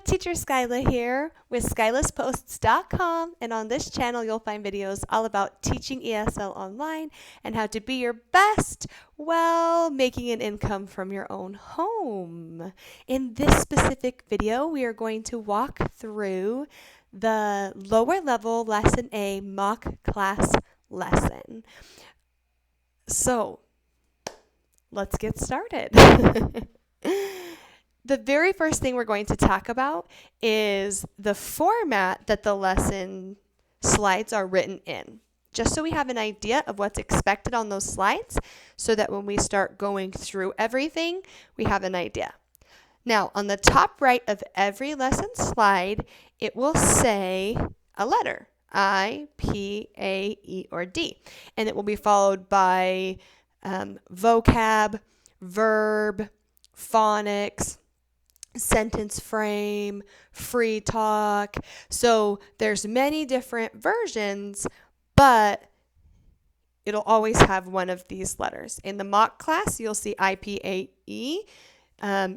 Teacher Skyla here with SkylaSposts.com, and on this channel you'll find videos all about teaching ESL online and how to be your best while making an income from your own home. In this specific video, we are going to walk through the lower level Lesson A mock class lesson. So, let's get started. The very first thing we're going to talk about is the format that the lesson slides are written in, just so we have an idea of what's expected on those slides so that when we start going through everything, we have an idea. Now, on the top right of every lesson slide, it will say a letter, I, P, A, E, or D, and it will be followed by vocab, verb, phonics, sentence frame, free talk. So there's many different versions, but it'll always have one of these letters. In the mock class, you'll see IPAE.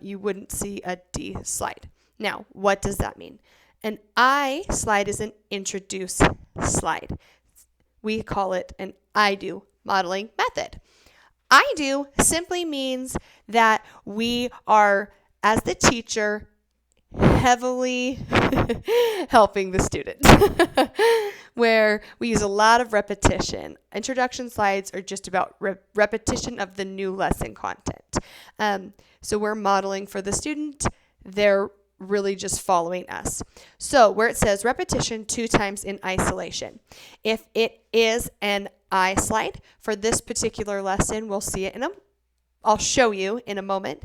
You wouldn't see a D slide. Now, what does that mean? An I slide is an introduce slide. We call it an I do modeling method. I do simply means that we are, as the teacher, heavily helping the student, where we use a lot of repetition. Introduction slides are just about repetition of the new lesson content. So we're modeling for the student. They're really just following us. So where it says repetition 2 times in isolation, if it is an I slide for this particular lesson, we'll see it I'll show you in a moment.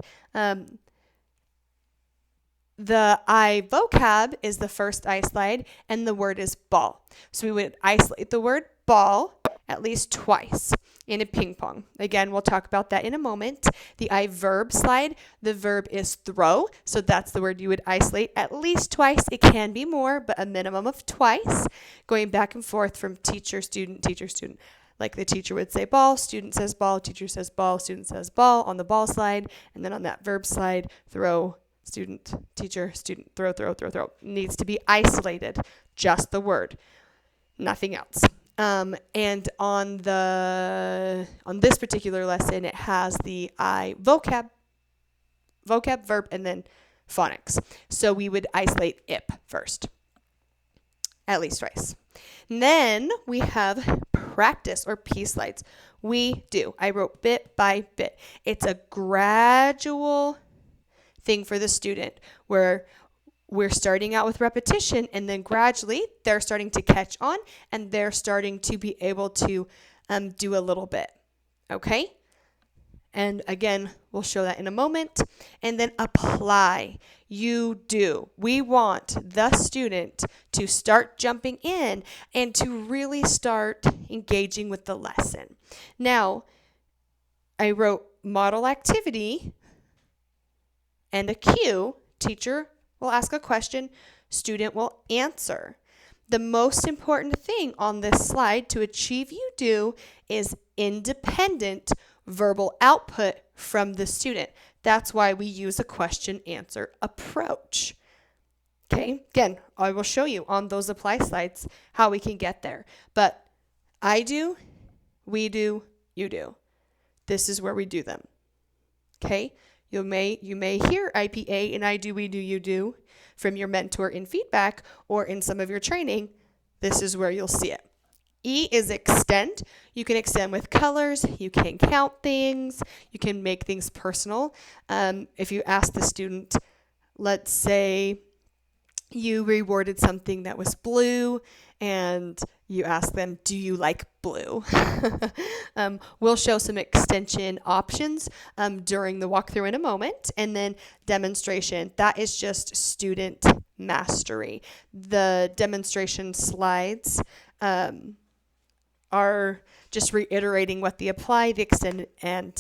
The I vocab is the first I slide, and the word is ball. So we would isolate the word ball at least twice in a ping pong. Again, we'll talk about that in a moment. The I verb slide, the verb is throw. So that's the word you would isolate at least twice. It can be more, but a minimum of twice. Going back and forth from teacher, student, teacher, student. Like the teacher would say ball, student says ball, teacher says ball, student says ball on the ball slide. And then on that verb slide, throw, student, teacher, student, throw, throw, throw, throw. Needs to be isolated, just the word, nothing else. And on this particular lesson, it has the I vocab, verb, and then phonics. So we would isolate IP first, at least twice. And then we have practice or P slides. We do. I wrote bit by bit. It's a gradual thing for the student where we're starting out with repetition, and then gradually they're starting to catch on and they're starting to be able to do a little bit. Okay? And again, we'll show that in a moment. And then apply. You do. We want the student to start jumping in and to really start engaging with the lesson. Now, I wrote model activity and a cue. Teacher will ask a question, student will answer. The most important thing on this slide to achieve you do is independent verbal output from the student. That's why we use a question-answer approach. Okay, again, I will show you on those apply slides how we can get there. But I do, we do, you do. This is where we do them. Okay? You may hear IPA and I do, we do, you do from your mentor in feedback or in some of your training. This is where you'll see it. E is extend. You can extend with colors. You can count things. You can make things personal. If you ask the student, let's say you rewarded something that was blue and you ask them, do you like blue? We'll show some extension options during the walkthrough in a moment. And then demonstration, that is just student mastery. The demonstration slides are just reiterating what the apply, the extend, and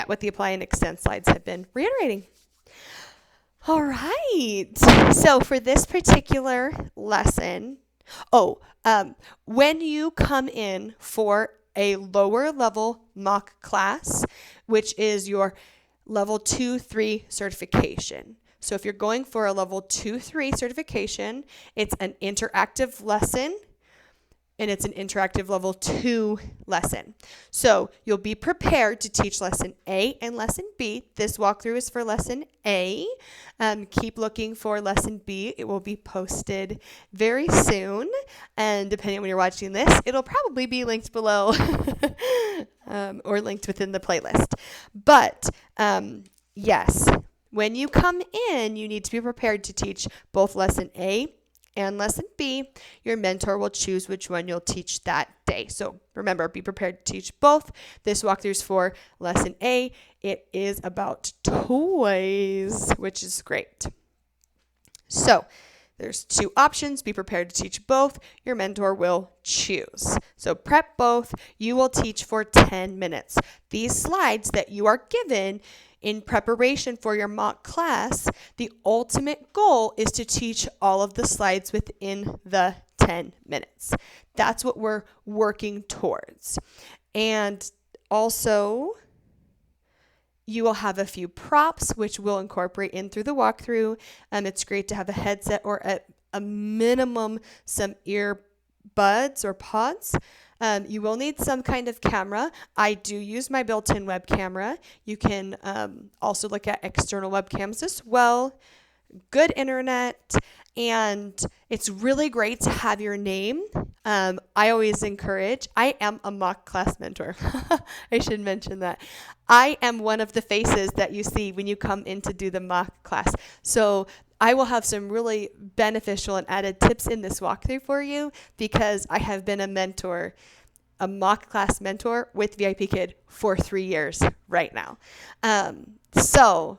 what the apply and extend slides have been reiterating. All right. So for this particular lesson, when you come in for a lower level mock class, which is your level 2, 3 certification. So if you're going for a level 2-3 certification, it's an interactive lesson, and it's an interactive level 2 lesson. So you'll be prepared to teach lesson A and lesson B. This walkthrough is for lesson A. Keep looking for lesson B. It will be posted very soon. And depending on when you're watching this, it'll probably be linked below or linked within the playlist. But yes, when you come in, you need to be prepared to teach both lesson A and lesson B. Your mentor will choose which one you'll teach that day. So remember, be prepared to teach both. This walkthrough is for lesson A. It is about toys, which is great. So there's 2 options. Be prepared to teach both. Your mentor will choose. So prep both. You will teach for 10 minutes. These slides that you are given in preparation for your mock class, the ultimate goal is to teach all of the slides within the 10 minutes. That's what we're working towards. And also, you will have a few props, which we'll incorporate in through the walkthrough. It's great to have a headset or at a minimum some earbuds or pods. You will need some kind of camera. I do use my built-in web camera. You can also look at external webcams as well. Good internet, and it's really great to have your name. I always encourage, I am a mock class mentor. I should mention that. I am one of the faces that you see when you come in to do the mock class. So I will have some really beneficial and added tips in this walkthrough for you because I have been a mock class mentor with VIPKid for 3 years right now. So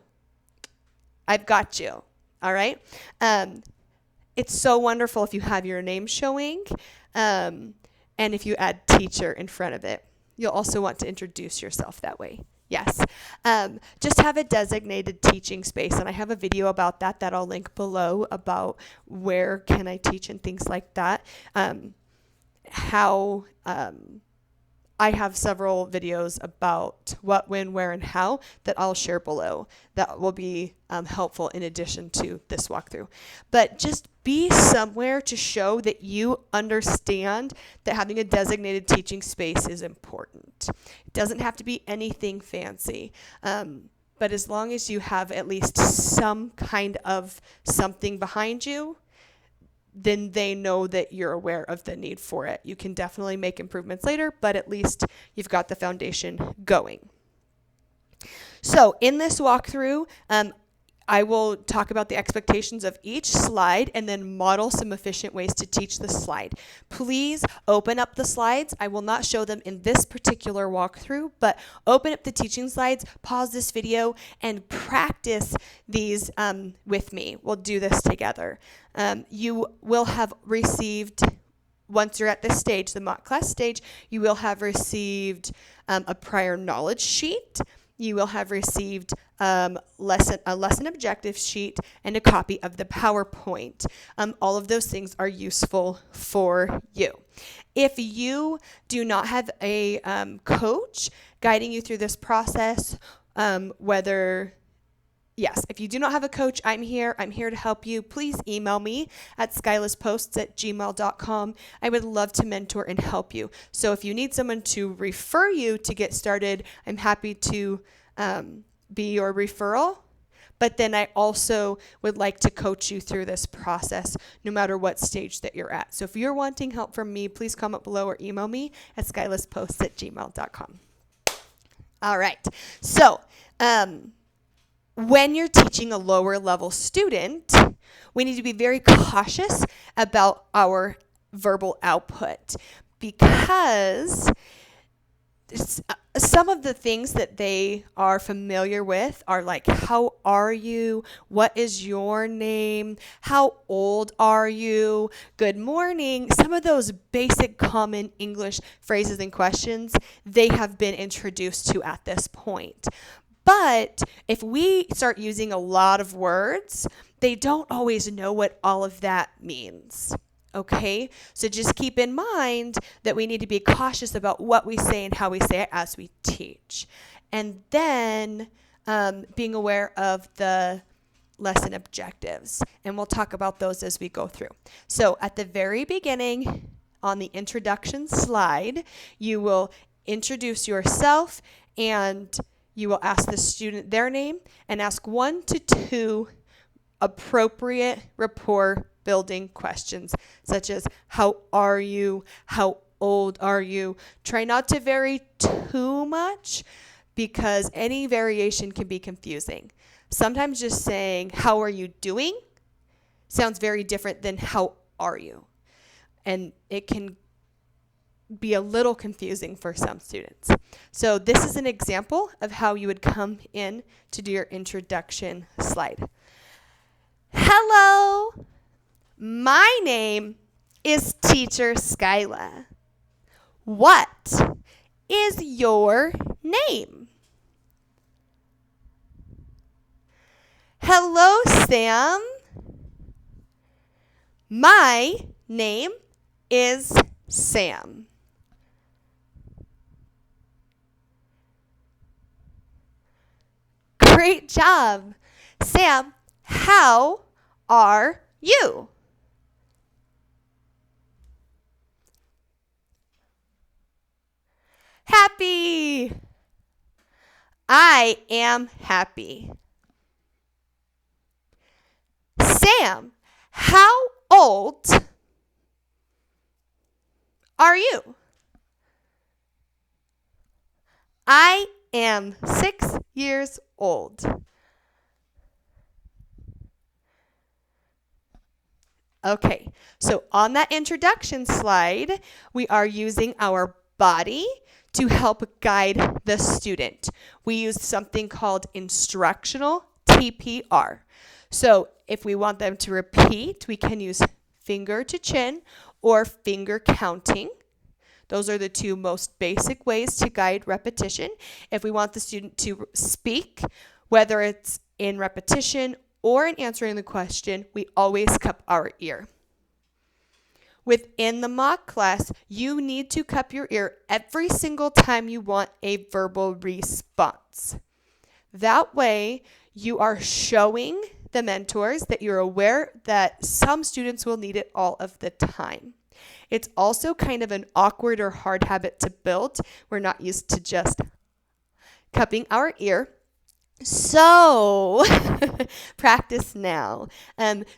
I've got you. All right. It's so wonderful if you have your name showing, and if you add teacher in front of it. You'll also want to introduce yourself that way. Yes. Just have a designated teaching space, and I have a video about that I'll link below about where can I teach and things like that. I have several videos about what, when, where, and how that I'll share below that will be helpful in addition to this walkthrough. But just be somewhere to show that you understand that having a designated teaching space is important. It doesn't have to be anything fancy. But as long as you have at least some kind of something behind you, then they know that you're aware of the need for it. You can definitely make improvements later, but at least you've got the foundation going. So in this walkthrough, I will talk about the expectations of each slide and then model some efficient ways to teach the slide. Please open up the slides. I will not show them in this particular walkthrough, but open up the teaching slides, pause this video, and practice these with me. We'll do this together. You will have received, once you're at this stage, the mock class stage, you will have received a prior knowledge sheet. You will have received a lesson objective sheet and a copy of the PowerPoint. All of those things are useful for you. If you do not have a coach guiding you through this process, if you do not have a coach, I'm here. I'm here to help you. Please email me at skylisposts@gmail.com. I would love to mentor and help you. So if you need someone to refer you to get started, I'm happy to be your referral. But then I also would like to coach you through this process no matter what stage that you're at. So if you're wanting help from me, please comment below or email me at skylisposts@gmail.com. All right. So, when you're teaching a lower level student, we need to be very cautious about our verbal output because some of the things that they are familiar with are like, how are you? What is your name? How old are you? Good morning. Some of those basic common English phrases and questions they have been introduced to at this point. But if we start using a lot of words, they don't always know what all of that means. Okay? So just keep in mind that we need to be cautious about what we say and how we say it as we teach. And then being aware of the lesson objectives, and we'll talk about those as we go through. So at the very beginning, on the introduction slide, you will introduce yourself and you will ask the student their name and ask 1 to 2 appropriate rapport building questions, such as how are you, how old are you. Try not to vary too much because any variation can be confusing. Sometimes just saying how are you doing sounds very different than how are you. And it can be a little confusing for some students. So this is an example of how you would come in to do your introduction slide. Hello, my name is Teacher Skyla. What is your name? Hello, Sam. My name is Sam. Great job. Sam, how are you? Happy. I am happy. Sam, how old are you? I am 6 years old. Okay, so on that introduction slide, we are using our body to help guide the student. We use something called Instructional Tpr. So if we want them to repeat, we can use finger to chin or finger counting. Those are the 2 most basic ways to guide repetition. If we want the student to speak, whether it's in repetition or in answering the question, we always cup our ear. Within the mock class, you need to cup your ear every single time you want a verbal response. That way, you are showing the mentors that you're aware that some students will need it all of the time. It's also kind of an awkward or hard habit to build. We're not used to just cupping our ear. So practice now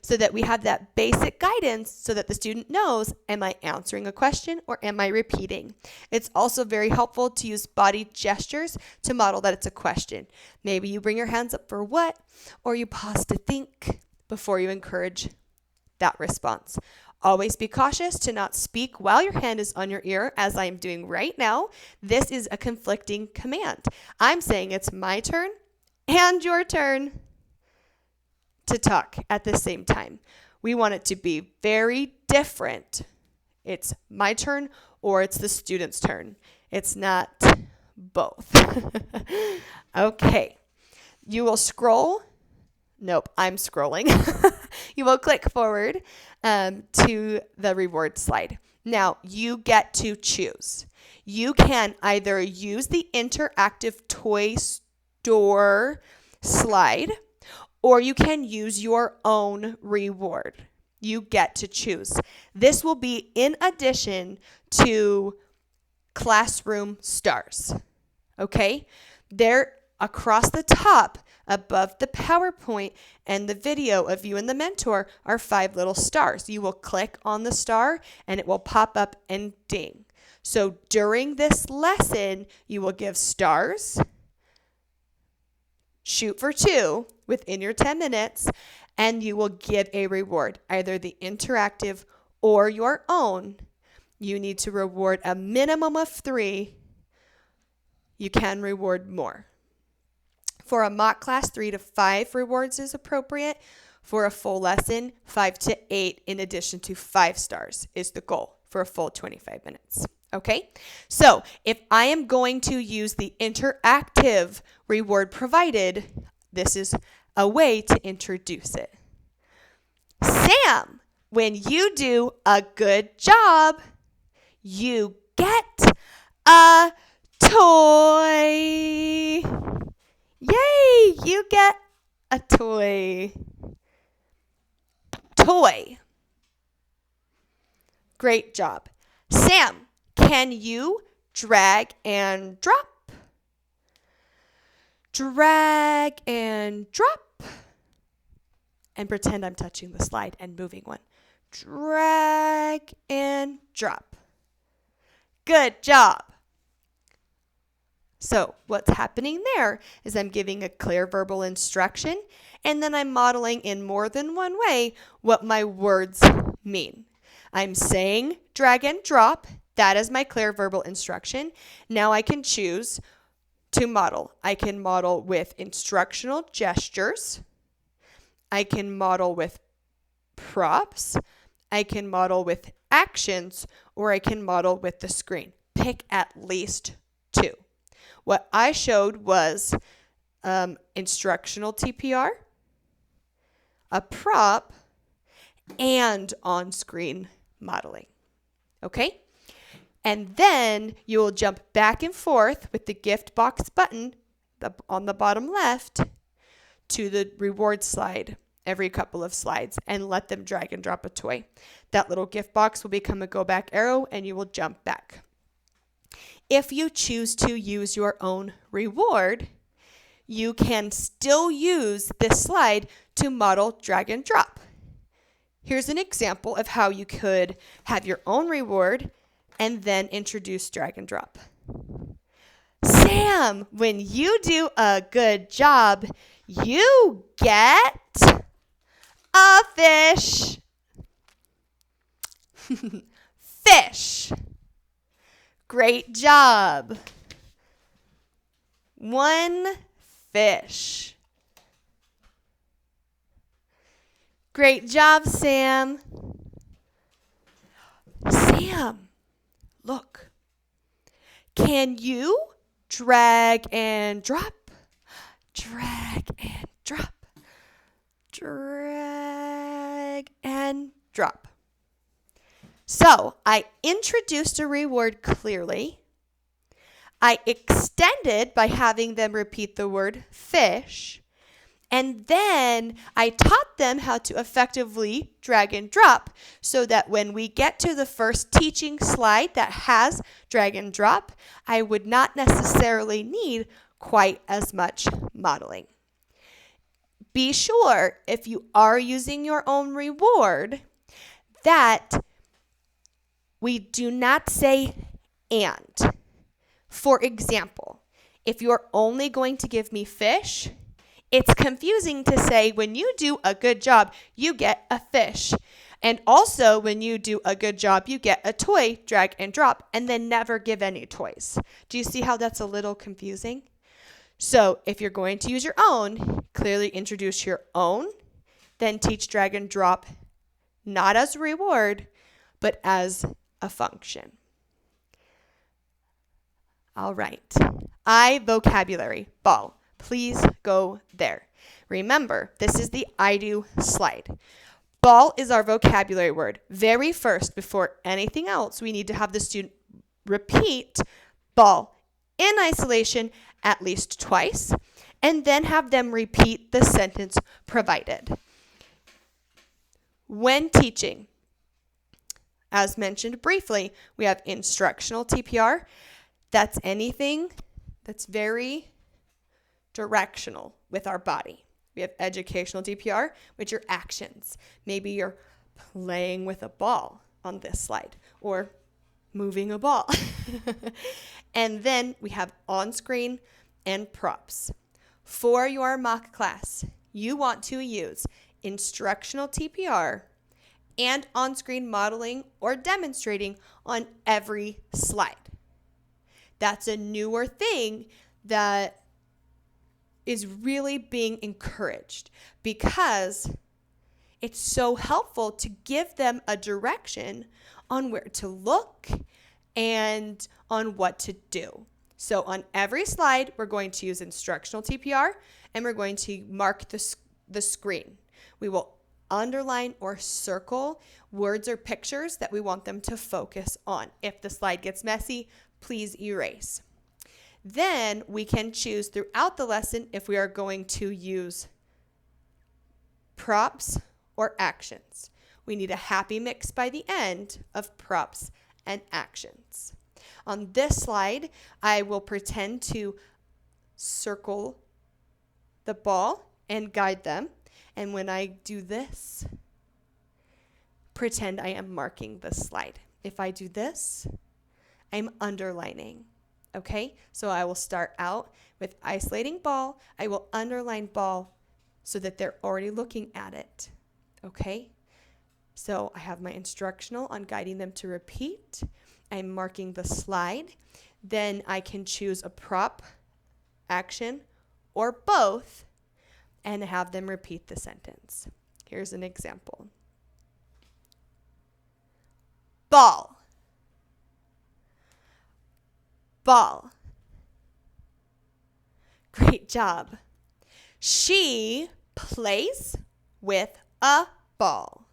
so that we have that basic guidance so that the student knows, am I answering a question or am I repeating? It's also very helpful to use body gestures to model that it's a question. Maybe you bring your hands up for what, or you pause to think before you encourage that response. Always be cautious to not speak while your hand is on your ear, as I'm doing right now. This is a conflicting command. I'm saying it's my turn and your turn to talk at the same time. We want it to be very different. It's my turn or it's the student's turn. It's not both. Okay. You will scroll. Nope, I'm scrolling. You will click forward to the reward slide. Now, you get to choose. You can either use the interactive toy store slide, or you can use your own reward. You get to choose. This will be in addition to classroom stars. Okay? They're across the top above the PowerPoint and the video of you and the mentor are 5 little stars. You will click on the star and it will pop up and ding. So during this lesson, you will give stars, shoot for 2 within your 10 minutes, and you will give a reward, either the interactive or your own. You need to reward a minimum of 3. You can reward more. For a mock class, 3 to 5 rewards is appropriate. For a full lesson, 5 to 8 in addition to 5 stars is the goal for a full 25 minutes. Okay, so if I am going to use the interactive reward provided, this is a way to introduce it. Sam, when you do a good job, you get a toy. Yay, you get a toy. Toy. Great job. Sam, can you drag and drop? Drag and drop. And pretend I'm touching the slide and moving one. Drag and drop. Good job. So what's happening there is I'm giving a clear verbal instruction, and then I'm modeling in more than one way what my words mean. I'm saying drag and drop. That is my clear verbal instruction. Now I can choose to model. I can model with instructional gestures. I can model with props. I can model with actions, or I can model with the screen. Pick at least two. What I showed was instructional TPR, a prop, and on-screen modeling. Okay? And then you will jump back and forth with the gift box button on the bottom left to the reward slide every couple of slides and let them drag and drop a toy. That little gift box will become a go back arrow and you will jump back. If you choose to use your own reward, you can still use this slide to model drag and drop. Here's an example of how you could have your own reward and then introduce drag and drop. Sam, when you do a good job, you get a fish. Fish. Great job. One fish. Great job, Sam. Sam, look. Can you drag and drop? Drag and drop. Drag and drop. So I introduced a reward clearly. I extended by having them repeat the word fish. And then I taught them how to effectively drag and drop so that when we get to the first teaching slide that has drag and drop, I would not necessarily need quite as much modeling. Be sure, if you are using your own reward, that we do not say and. For example, if you're only going to give me fish, it's confusing to say when you do a good job, you get a fish. And also when you do a good job, you get a toy, drag and drop, and then never give any toys. Do you see how that's a little confusing? So if you're going to use your own, clearly introduce your own, then teach drag and drop not as a reward, but as a function. All right. vocabulary, ball. Please go there. Remember, this is the I do slide. Ball is our vocabulary word. Very first, before anything else, we need to have the student repeat ball in isolation at least twice, and then have them repeat the sentence provided. When teaching, as mentioned briefly, we have instructional TPR. That's anything that's very directional with our body. We have educational TPR, which are actions. Maybe you're playing with a ball on this slide or moving a ball. And then we have on-screen and props. For your mock class, you want to use instructional TPR and on-screen modeling or demonstrating on every slide. That's a newer thing that is really being encouraged because it's so helpful to give them a direction on where to look and on what to do. So on every slide, we're going to use instructional TPR and we're going to mark the screen. We will underline or circle words or pictures that we want them to focus on. If the slide gets messy, please erase. Then we can choose throughout the lesson if we are going to use props or actions. We need a happy mix by the end of props and actions. On this slide, I will pretend to circle the ball and guide them. And when I do this, pretend I am marking the slide. If I do this, I'm underlining. Okay, so I will start out with isolating ball. I will underline ball so that they're already looking at it. Okay, so I have my instructional on guiding them to repeat. I'm marking the slide. Then I can choose a prop, action, or both and have them repeat the sentence. Here's an example. Ball. Ball. Great job. She plays with a ball.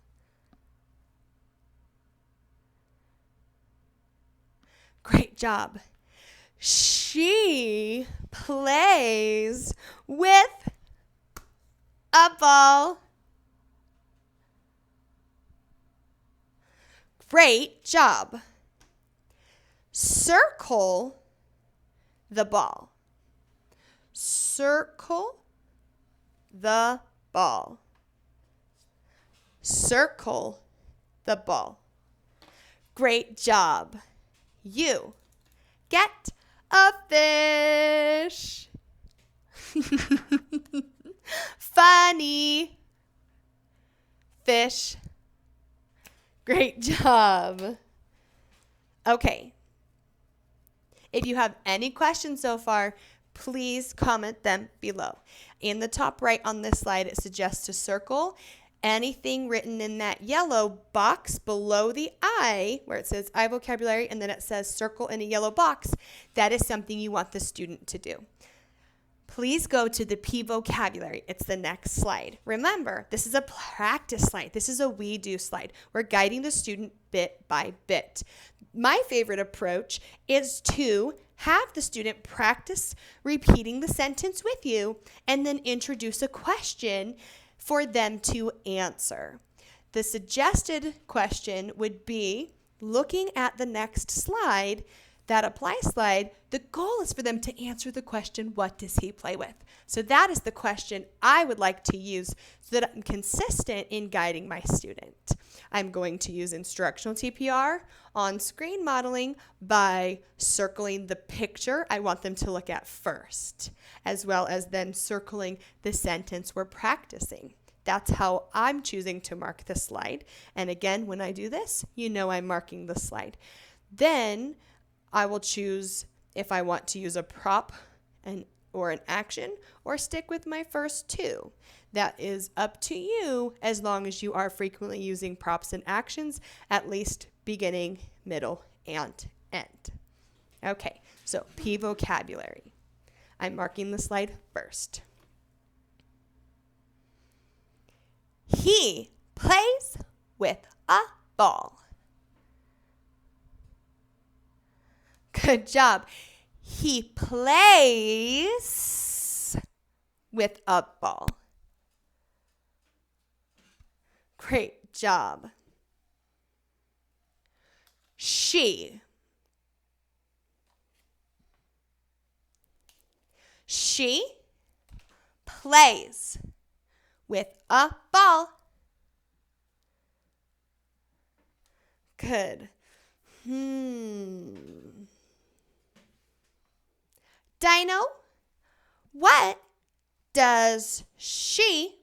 Great job. She plays with a ball. Great job. Circle the ball. Circle the ball. Circle the ball. Great job. You get a fish. Funny fish. Great job. Okay. If you have any questions so far, please comment them below. In the top right on this slide, it suggests to circle anything written in that yellow box below the I, where it says I vocabulary, and then it says circle in a yellow box. That is something you want the student to do. Please go to the P vocabulary. It's the next slide. Remember, this is a practice slide. This is a we do slide. We're guiding the student bit by bit. My favorite approach is to have the student practice repeating the sentence with you and then introduce a question for them to answer. The suggested question would be, looking at the next slide, that apply slide, the goal is for them to answer the question, what does he play with? So that is the question I would like to use so that I'm consistent in guiding my student. I'm going to use instructional TPR on screen modeling by circling the picture I want them to look at first, as well as then circling the sentence we're practicing. That's how I'm choosing to mark the slide. And again, when I do this, you know I'm marking the slide. Then I will choose if I want to use a prop or an action or stick with my first two. That is up to you as long as you are frequently using props and actions, at least beginning, middle, and end. Okay, so P vocabulary. I'm marking the slide first. He plays with a ball. Good job. He plays with a ball. Great job. She plays with a ball. Good. Dino, what does she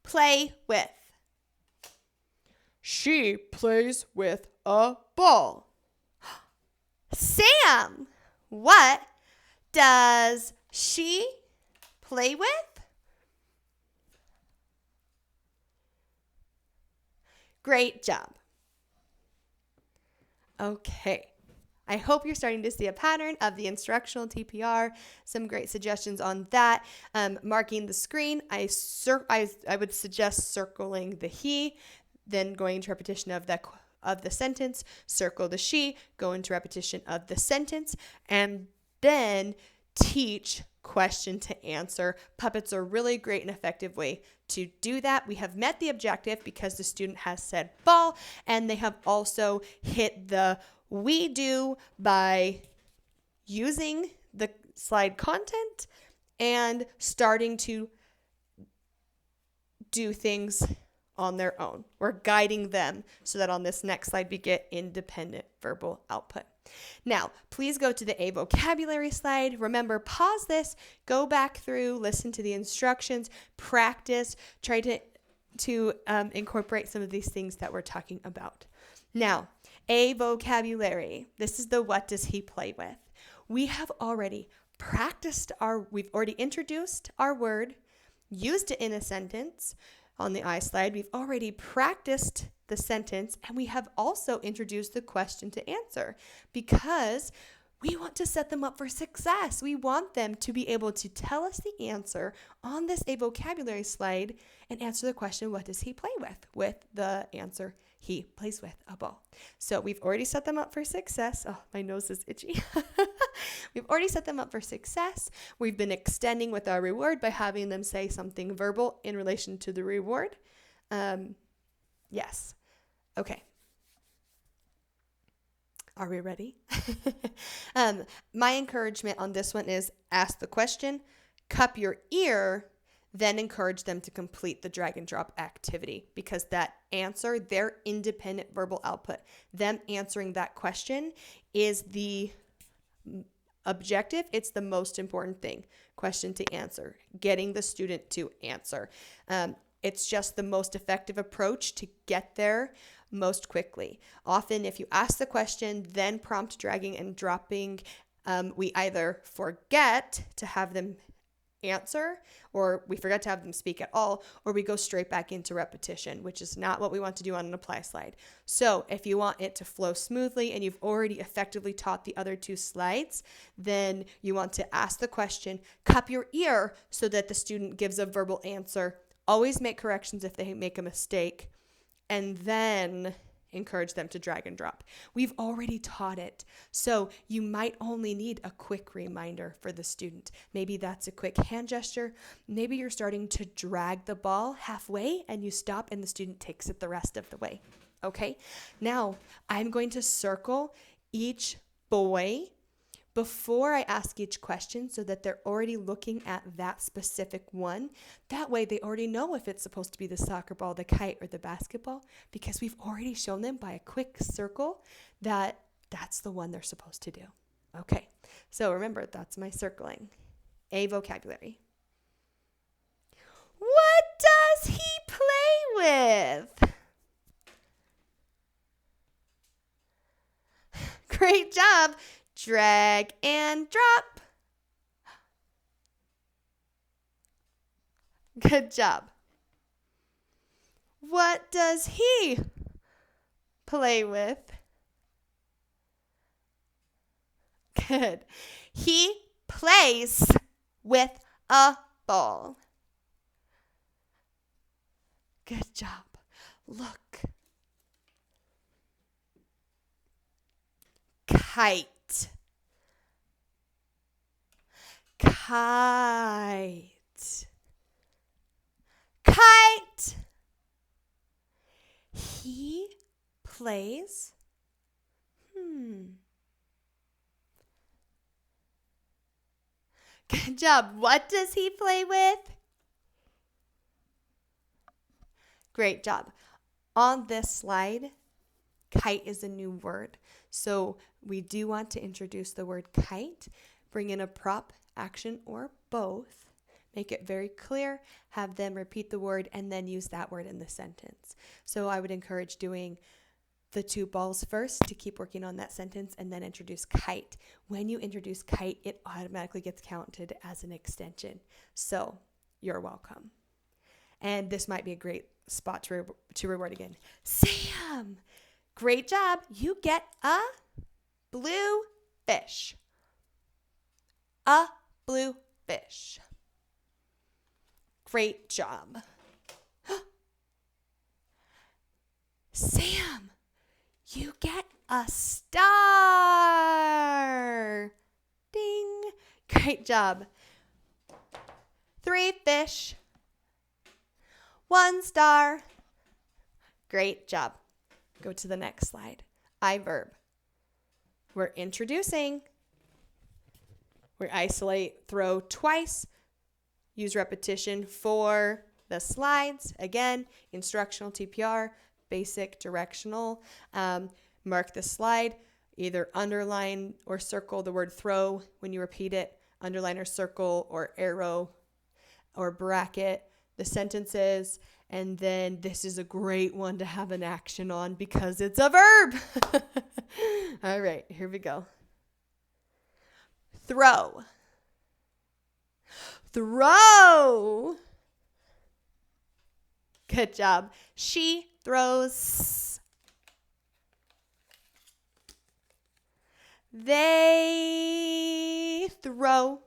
play with? She plays with a ball. Sam, what does she play with? Great job. Okay. I hope you're starting to see a pattern of the instructional TPR. Some great suggestions on that. Marking the screen, I would suggest circling the he, then going to repetition of the sentence, circle the she, go into repetition of the sentence, and then teach question to answer. Puppets are a really great and effective way to do that. We have met the objective because the student has said ball, and they have also hit the we do by using the slide content and starting to do things on their own. We're guiding them so that on this next slide we get independent verbal output. Now, please go to the A vocabulary slide. Remember, pause this, go back through, listen to the instructions, practice, try to incorporate some of these things that we're talking about. Now, A vocabulary. This is the what does he play with? We have already we've already introduced our word, used it in a sentence. On the I slide, we've already practiced the sentence, and we have also introduced the question to answer because we want to set them up for success. We want them to be able to tell us the answer on this A vocabulary slide and answer the question, what does he play with the answer, he plays with a ball. So we've already set them up for success. Oh, my nose is itchy. We've already set them up for success. We've been extending with our reward by having them say something verbal in relation to the reward. Yes. Okay. Are we ready? My encouragement on this one is ask the question, cup your ear, then encourage them to complete the drag and drop activity because that answer, their independent verbal output, them answering that question is the objective. It's the most important thing. Question to answer, getting the student to answer. It's just the most effective approach to get there most quickly. Often if you ask the question, then prompt dragging and dropping, we either forget to have them answer, or we forget to have them speak at all, or we go straight back into repetition, which is not what we want to do on an apply slide. So if you want it to flow smoothly and you've already effectively taught the other two slides, then you want to ask the question, cup your ear so that the student gives a verbal answer. Always make corrections if they make a mistake, and then encourage them to drag and drop. We've already taught it, so you might only need a quick reminder for the student. Maybe that's a quick hand gesture. Maybe you're starting to drag the ball halfway and you stop and the student takes it the rest of the way. Okay, now I'm going to circle each boy before I ask each question so that they're already looking at that specific one. That way they already know if it's supposed to be the soccer ball, the kite, or the basketball, because we've already shown them by a quick circle that that's the one they're supposed to do. Okay, so remember, that's my circling. A vocabulary. What does he play with? Great job. Drag and drop. Good job. What does he play with? Good. He plays with a ball. Good job. Look. Kite. Kite. Kite. He plays. Good job. What does he play with? Great job. On this slide, kite is a new word. So we do want to introduce the word kite, bring in a prop, action, or both. Make it very clear, have them repeat the word, and then use that word in the sentence. So I would encourage doing the two balls first to keep working on that sentence, and then introduce kite. When you introduce kite, it automatically gets counted as an extension. So you're welcome. And this might be a great spot to reward again. Sam, great job. You get a blue fish. A blue fish. Great job. Sam, you get a star. Ding. Great job. 3 fish. 1 star. Great job. Go to the next slide. I verb. We're introducing. We isolate, throw twice. Use repetition for the slides. Again, instructional TPR, basic directional. Mark the slide. Either underline or circle the word throw when you repeat it. Underline or circle or arrow or bracket the sentences. And then this is a great one to have an action on because it's a verb. All right, here we go. Throw. Throw. Good job. She throws. They throw.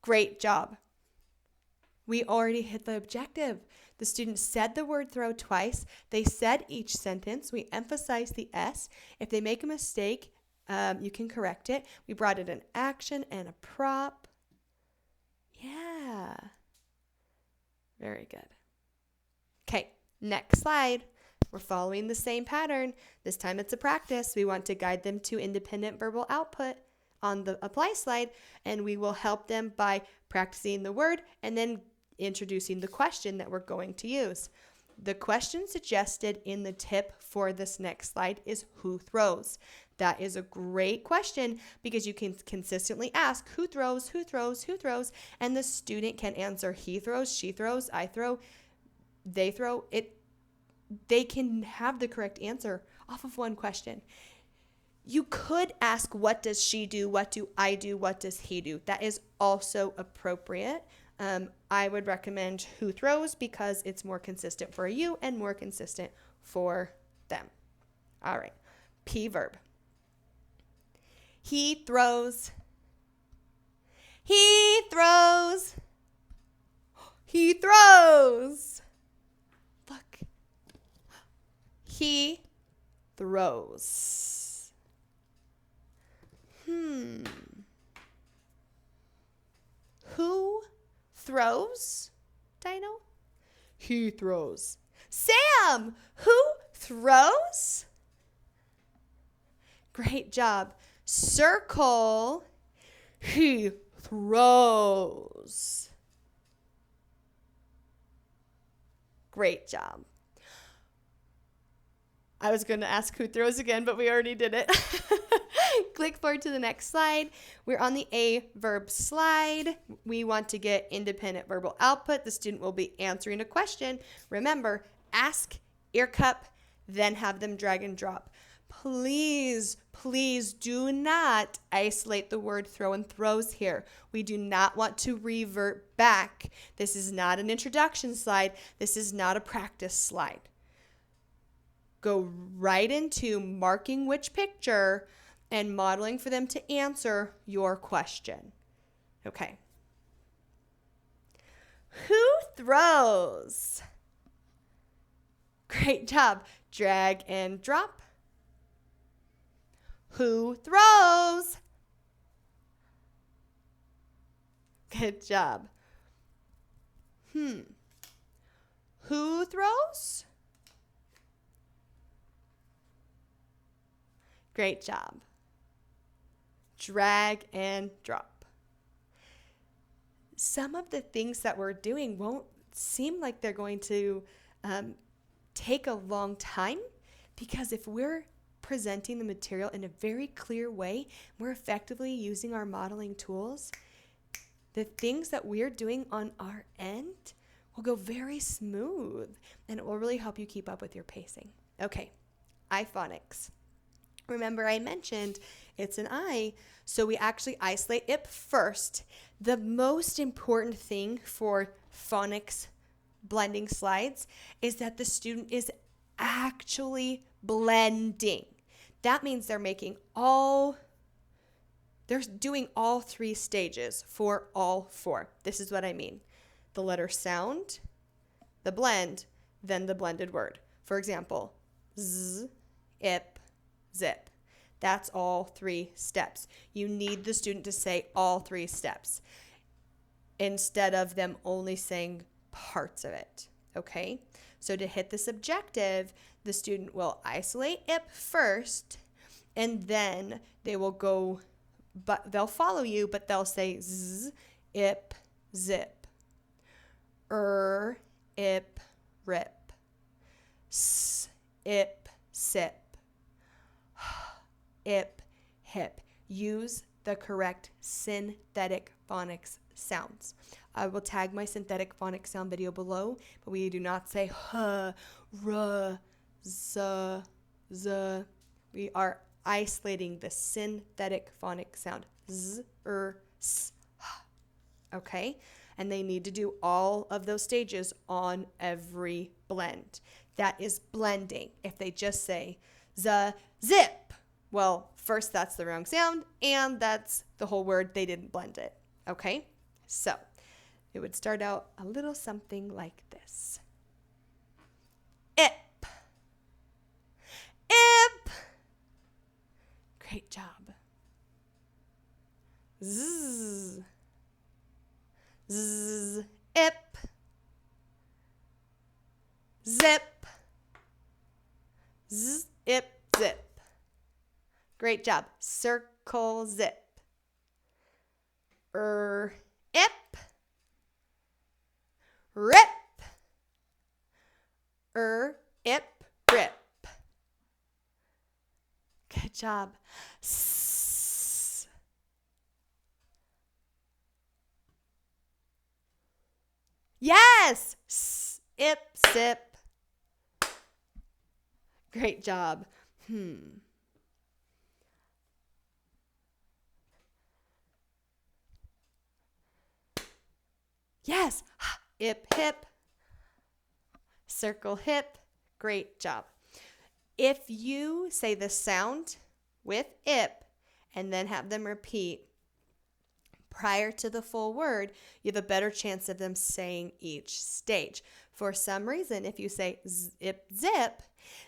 Great job. We already hit the objective. The student said the word throw twice. They said each sentence. We emphasize the S. If they make a mistake, you can correct it. We brought in an action and a prop. Yeah. Very good. Okay, next slide. We're following the same pattern. This time it's a practice. We want to guide them to independent verbal output on the apply slide, and we will help them by practicing the word and then introducing the question that we're going to use. The question suggested in the tip for this next slide is who throws? That is a great question because you can consistently ask who throws, who throws, who throws, and the student can answer he throws, she throws, I throw, they throw. They can have the correct answer off of one question. You could ask, what does she do? What do I do? What does he do? That is also appropriate. I would recommend who throws because it's more consistent for you and more consistent for them. All right. P verb. He throws. He throws. He throws. Look. He throws. Who throws? Dino? He throws. Sam, who throws? Great job. Circle. He throws. Great job. I was going to ask who throws again, but we already did it. Click forward to the next slide. We're on the A verb slide. We want to get independent verbal output. The student will be answering a question. Remember, ask, ear cup, then have them drag and drop. Please, please do not isolate the word throw and throws here. We do not want to revert back. This is not an introduction slide. This is not a practice slide. Go right into marking which picture and modeling for them to answer your question. Okay. Who throws? Great job. Drag and drop. Who throws? Good job. Who throws? Great job. Drag and drop. Some of the things that we're doing won't seem like they're going to take a long time because if we're presenting the material in a very clear way, we're effectively using our modeling tools, the things that we're doing on our end will go very smooth and it will really help you keep up with your pacing. Okay, Phonics. Remember I mentioned it's an I, so we actually isolate it first. The most important thing for phonics blending slides is that the student is actually blending. That means they're doing all 3 stages for all 4. This is what I mean. The letter sound, the blend, then the blended word. For example, z, ip, zip. That's all 3 steps. You need the student to say all 3 steps. instead of them only saying parts of it. Okay? So to hit this objective, the student will isolate ip first, and then they will go, but they'll follow you, but they'll say z, ip, zip, ip, rip, s, ip, sip, ip, hip. Use the correct synthetic phonics sounds. I will tag my synthetic phonics sound video below, but we do not say h, r, z, z. We are isolating the synthetic phonics sound z, s, h. Okay? And they need to do all of those stages on every blend. That is blending. If they just say z, zip, well, first, that's the wrong sound, and that's the whole word. They didn't blend it. Okay? So it would start out a little something like this. Ip. Ip. Great job. Zzz. Zzz. Ip. Zip. Zzz. Ip. Zip. Great job. Circle, zip. Ip. Rip. Ip, rip. Good job. S. Yes. S, ip, sip. Great job. Yes. Ip, hip. Circle, hip. Great job. If you say the sound with ip and then have them repeat prior to the full word, you have a better chance of them saying each stage. For some reason, if you say zip, zip,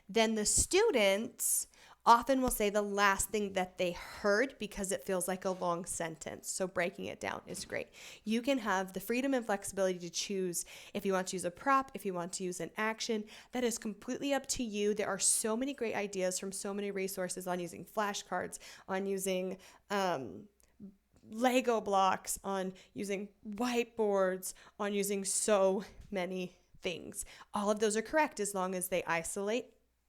then the students often will say the last thing that they heard because it feels like a long sentence. So breaking it down is great. You can have the freedom and flexibility to choose if you want to use a prop, if you want to use an action. That is completely up to you. There are so many great ideas from so many resources on using flashcards, on using Lego blocks, on using whiteboards, on using so many things. All of those are correct as long as they isolate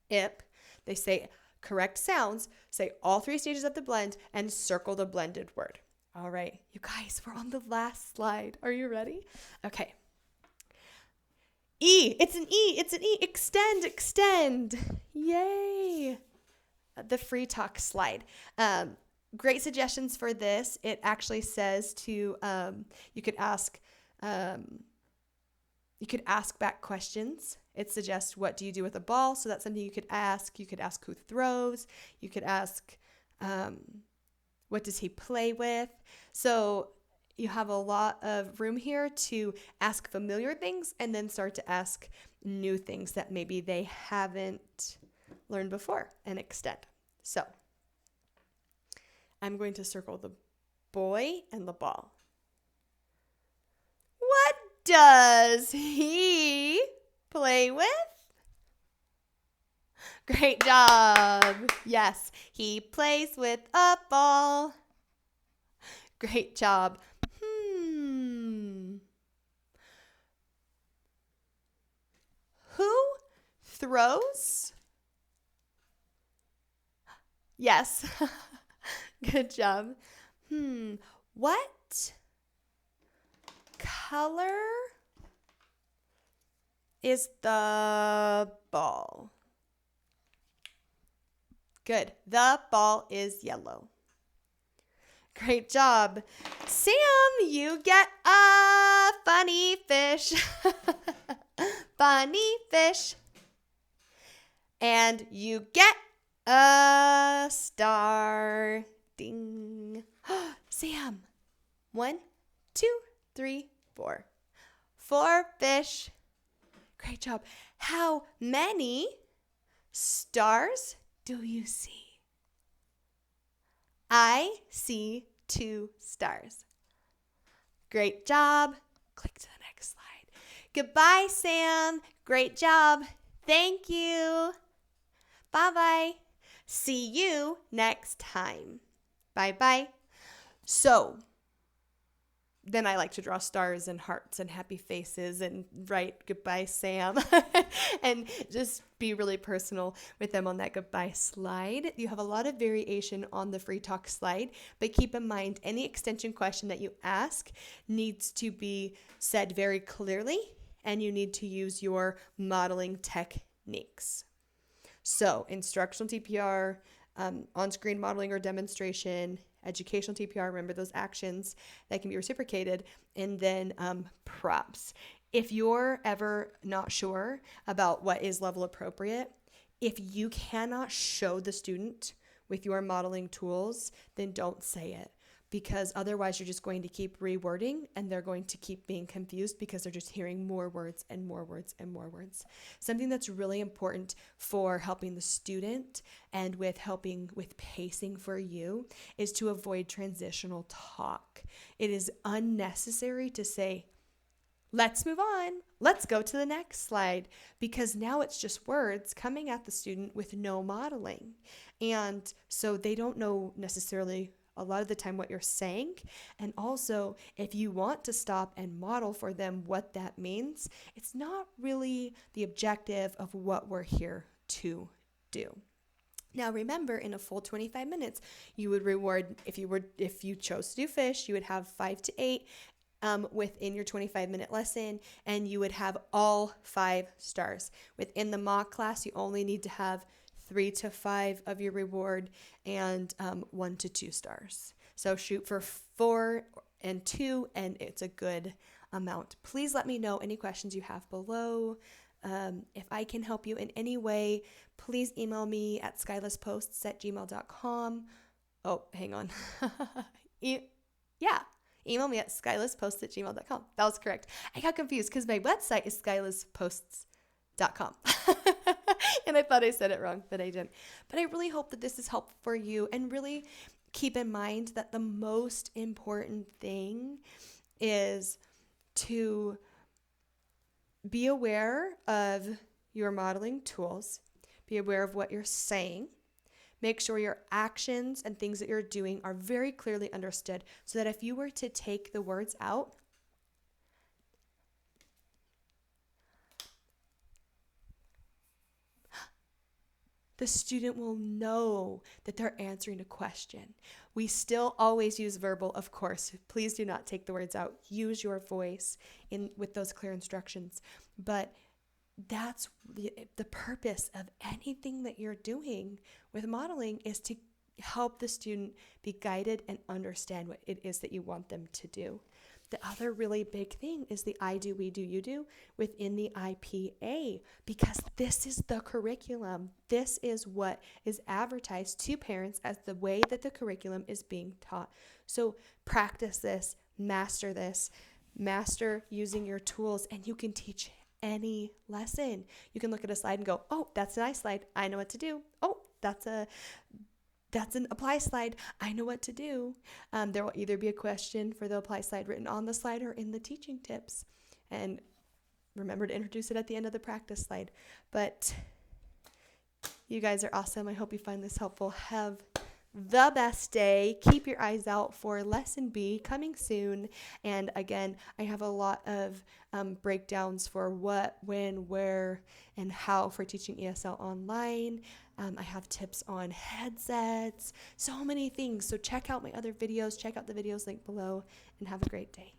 ip, they say correct sounds, say all three stages of the blend, and circle the blended word. All right, you guys, we're on the last slide. Are you ready? Okay. E, it's an E, it's an E. Extend, extend. Yay. The free talk slide. Great suggestions for this. It actually says to, you could ask back questions. It suggests, what do you do with a ball? So that's something you could ask. You could ask who throws. You could ask, what does he play with? So you have a lot of room here to ask familiar things and then start to ask new things that maybe they haven't learned before and extend. So I'm going to circle the boy and the ball. What does he play with? Great job. Yes, he plays with a ball. Great job. Who throws? Yes. Good job. What color is the ball? Good. The ball is yellow. Great job. Sam, you get a funny fish. Funny fish. And you get a star. Ding. Sam. 1, 2, 3, 4. 4 fish. Great job. How many stars do you see? I see 2 stars. Great job. Click to the next slide. Goodbye, Sam. Great job. Thank you. Bye-bye. See you next time. Bye-bye. So then I like to draw stars and hearts and happy faces and write goodbye, Sam, and just be really personal with them on that goodbye slide. You have a lot of variation on the free talk slide, but keep in mind any extension question that you ask needs to be said very clearly, and you need to use your modeling techniques. So instructional TPR, on-screen modeling or demonstration, educational TPR, remember those actions that can be reciprocated, and then props. If you're ever not sure about what is level appropriate, if you cannot show the student with your modeling tools, then don't say it, because otherwise you're just going to keep rewording and they're going to keep being confused because they're just hearing more words and more words and more words. Something that's really important for helping the student and with helping with pacing for you is to avoid transitional talk. It is unnecessary to say, let's move on, let's go to the next slide, because now it's just words coming at the student with no modeling. And so they don't know necessarily a lot of the time what you're saying. And also, if you want to stop and model for them what that means, it's not really the objective of what we're here to do. Now remember, in a full 25 minutes, you would reward, if you chose to do fish, you would have 5 to 8 within your 25-minute lesson, and you would have all 5 stars. Within the mock class, you only need to have 3 to 5 of your reward and 1 to 2 stars. So shoot for 4 and 2, and it's a good amount. Please let me know any questions you have below. If I can help you in any way, please email me at skylessposts@gmail.com. Oh, hang on. Email me at skylessposts@gmail.com. That was correct. I got confused because my website is skylessposts.com. And I thought I said it wrong, but I didn't. But I really hope that this is helpful for you, and really keep in mind that the most important thing is to be aware of your modeling tools, be aware of what you're saying, make sure your actions and things that you're doing are very clearly understood, so that if you were to take the words out, the student will know that they're answering a question. We still always use verbal, of course. Please do not take the words out. Use your voice with those clear instructions. But that's the purpose of anything that you're doing with modeling, is to help the student be guided and understand what it is that you want them to do. The other really big thing is the I do, we do, you do within the IPA, because this is the curriculum. This is what is advertised to parents as the way that the curriculum is being taught. So practice this, master using your tools, and you can teach any lesson. You can look at a slide and go, oh, that's a nice slide. I know what to do. Oh, that's an apply slide. I know what to do. There will either be a question for the apply slide written on the slide or in the teaching tips. And remember to introduce it at the end of the practice slide. But you guys are awesome. I hope you find this helpful. Have the best day. Keep your eyes out for Lesson B coming soon. And again, I have a lot of breakdowns for what, when, where, and how for teaching ESL online. I have tips on headsets, so many things. So check out my other videos, check out the videos linked below, and have a great day.